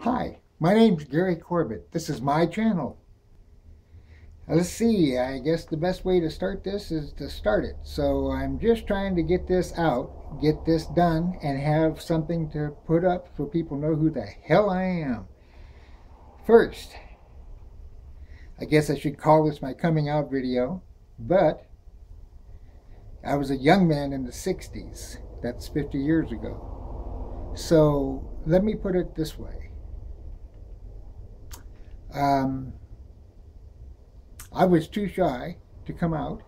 Hi, my name's Gary Corbett. This is my channel. Let's see, I guess the best way to start this is to start it. So I'm just trying to get this out, get this done, and have something to put up so people know who the hell I am. First, I guess I should call this my coming out video, but I was a young man in the 60s. That's 50 years ago. So let me put it this way. I was too shy to come out.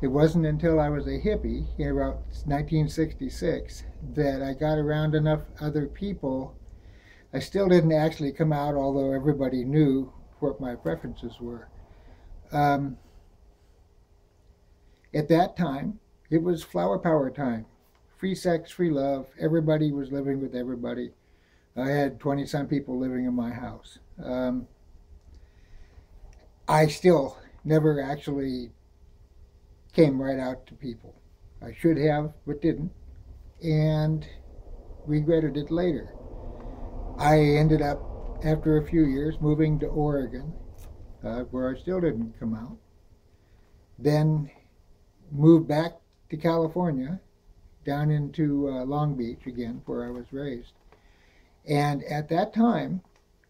It wasn't until I was a hippie in about 1966 that I got around enough other people. I still didn't actually come out, although everybody knew what my preferences were. At that time, it was flower power time. Free sex, free love. Everybody was living with everybody. I had 20-some people living in my house. I still never actually came right out to people. I should have, but didn't, and regretted it later. I ended up, after a few years, moving to Oregon, where I still didn't come out. Then moved back to California, down into Long Beach again, where I was raised. And at that time,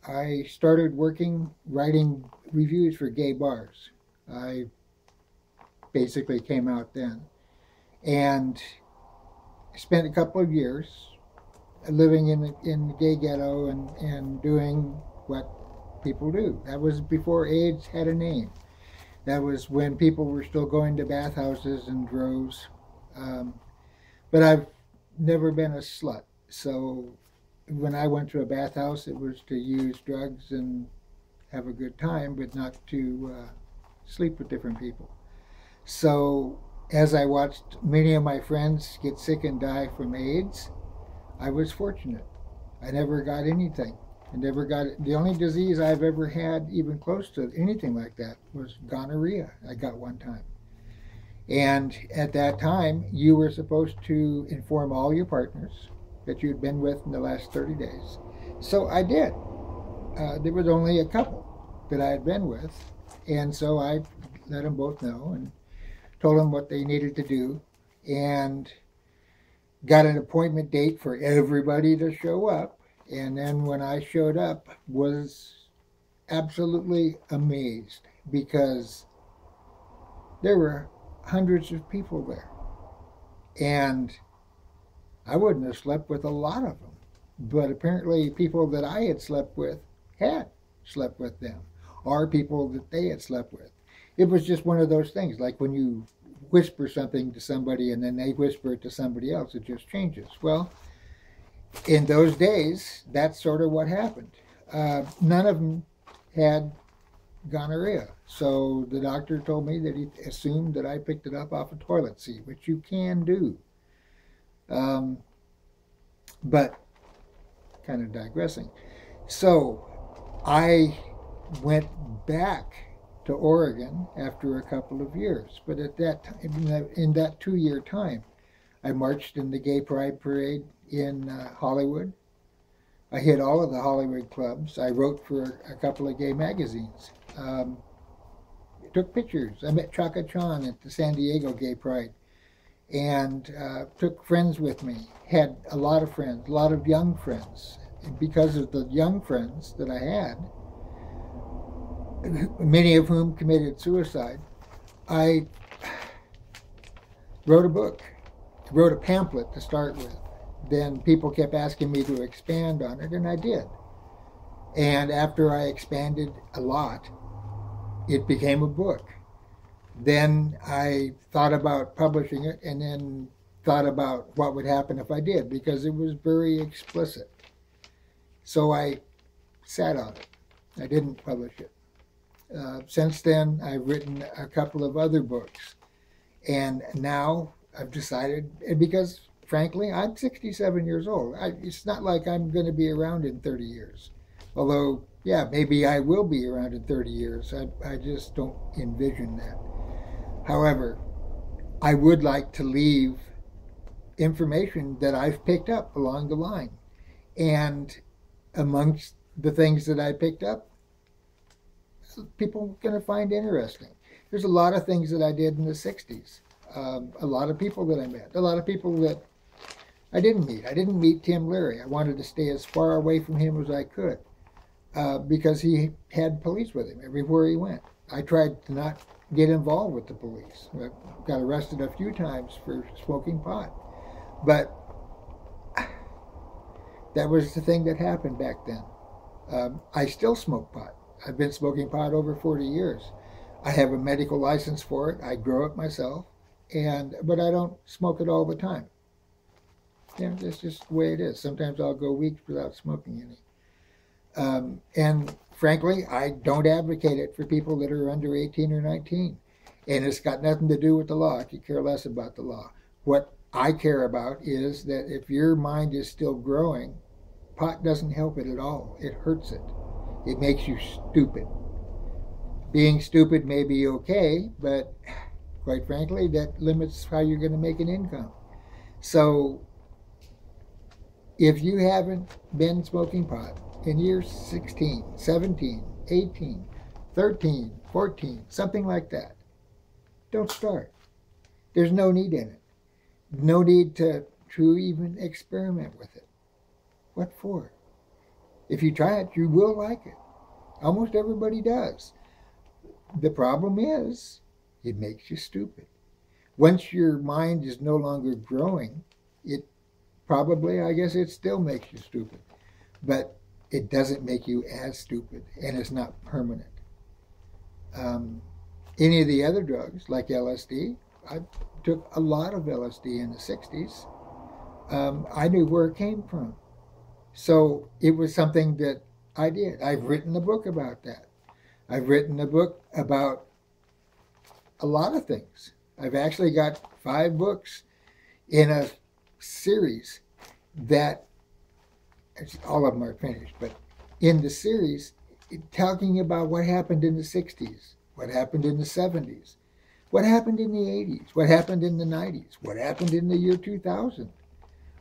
I started writing reviews for gay bars. I basically came out then. And spent a couple of years living in the gay ghetto and doing what people do. That was before AIDS had a name. That was when people were still going to bathhouses in droves. But I've never been a slut. So when I went to a bathhouse, it was to use drugs and have a good time, but not to sleep with different people. So as I watched many of my friends get sick and die from AIDS, I was fortunate. I never got anything. I never got it. The only disease I've ever had, even close to anything like that, was gonorrhea. I got one time. And at that time, you were supposed to inform all your partners that you'd been with in the last 30 days. So I did. There was only a couple that I had been with, and so I let them both know and told them what they needed to do, and got an appointment date for everybody to show up. And then when I showed up, was absolutely amazed, because there were hundreds of people there. And I wouldn't have slept with a lot of them, but apparently people that I had slept with had slept with them, or people that they had slept with. It was just one of those things, like when you whisper something to somebody and then they whisper it to somebody else, it just changes. Well, in those days, that's sort of what happened. None of them had gonorrhea, so the doctor told me that he assumed that I picked it up off a toilet seat, which you can do. But kind of digressing. So I went back to Oregon after a couple of years. But at that time, in that 2-year time, I marched in the Gay Pride Parade in Hollywood. I hit all of the Hollywood clubs. I wrote for a couple of gay magazines. Took pictures. I met Chaka Chan at the San Diego Gay Pride, and took friends with me. Had a lot of friends, a lot of young friends. And because of the young friends that I had, many of whom committed suicide, I wrote a book, wrote a pamphlet to start with. Then people kept asking me to expand on it, and I did. And after I expanded a lot, it became a book. Then I thought about publishing it, and then thought about what would happen if I did, because it was very explicit. So I sat on it. I didn't publish it. Since then, I've written a couple of other books. And now I've decided, because frankly, I'm 67 years old. It's not like I'm going to be around in 30 years. Although, yeah, maybe I will be around in 30 years. I just don't envision that. However, I would like to leave information that I've picked up along the line. And amongst the things that I picked up, people are going to find interesting. There's a lot of things that I did in the 60s. A lot of people that I met, a lot of people that I didn't meet. I didn't meet Tim Leary. I wanted to stay as far away from him as I could because he had police with him everywhere he went. I tried to not get involved with the police. I got arrested a few times for smoking pot. But that was the thing that happened back then. I still smoke pot. I've been smoking pot over 40 years. I have a medical license for it. I grow it myself, but I don't smoke it all the time. Yeah, that's just the way it is. Sometimes I'll go weeks without smoking any. And frankly, I don't advocate it for people that are under 18 or 19. And it's got nothing to do with the law. I could care less about the law. What I care about is that if your mind is still growing, pot doesn't help it at all. It hurts it. It makes you stupid. Being stupid may be okay, but quite frankly, that limits how you're going to make an income. So if you haven't been smoking pot and you're 16, 17, 18, 13, 14, something like that, don't start. There's no need in it. No need to even experiment with it. What for? If you try it, you will like it. Almost everybody does. The problem is, it makes you stupid. Once your mind is no longer growing, it probably, I guess it still makes you stupid. But it doesn't make you as stupid, and it's not permanent. Any of the other drugs, like LSD, I took a lot of LSD in the 60s. I knew where it came from. So it was something that I did. I've written a book about that. I've written a book about a lot of things. I've actually got 5 books in a series that, all of them are finished, but in the series, talking about what happened in the 60s, what happened in the 70s, what happened in the 80s, what happened in the 90s, what happened in the year 2000,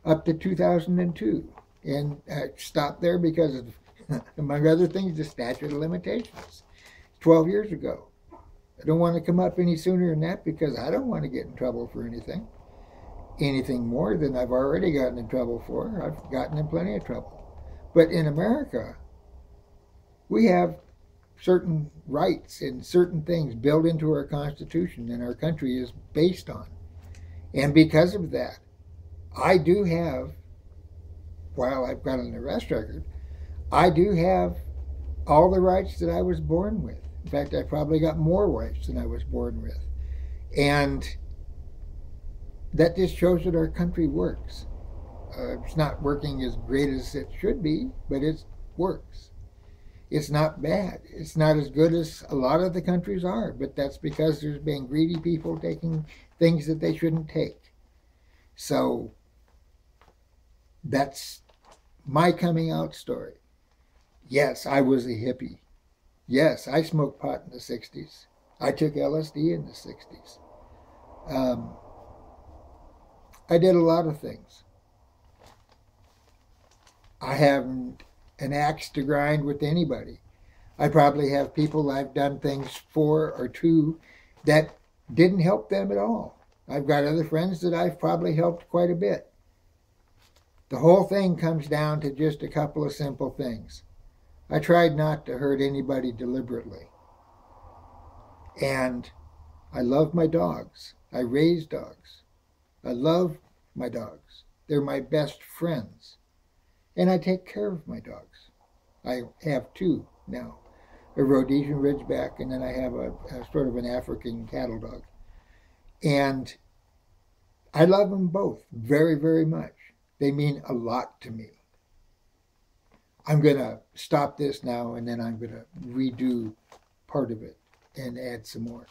up to 2002. And I stopped there because of, among other things, the statute of limitations. 12 years ago. I don't want to come up any sooner than that because I don't want to get in trouble for anything. Anything more than I've already gotten in trouble for. I've gotten in plenty of trouble. But in America, we have certain rights and certain things built into our Constitution and our country is based on. And because of that, I do have, while I've got an arrest record, I do have all the rights that I was born with. In fact, I probably got more rights than I was born with. And that just shows that our country works. It's not working as great as it should be, but it works. It's not bad. It's not as good as a lot of the countries are, but that's because there's been greedy people taking things that they shouldn't take. So that's my coming out story. Yes, I was a hippie. Yes, I smoked pot in the 60s. I took LSD in the 60s. I did a lot of things. I haven't an axe to grind with anybody. I probably have people I've done things for or to that didn't help them at all. I've got other friends that I've probably helped quite a bit. The whole thing comes down to just a couple of simple things. I tried not to hurt anybody deliberately. And I love my dogs. I raise dogs. I love my dogs. They're my best friends. And I take care of my dogs. I have 2 now, a Rhodesian Ridgeback, and then I have a sort of an African cattle dog. And I love them both very, very much. They mean a lot to me. I'm going to stop this now, and then I'm going to redo part of it and add some more.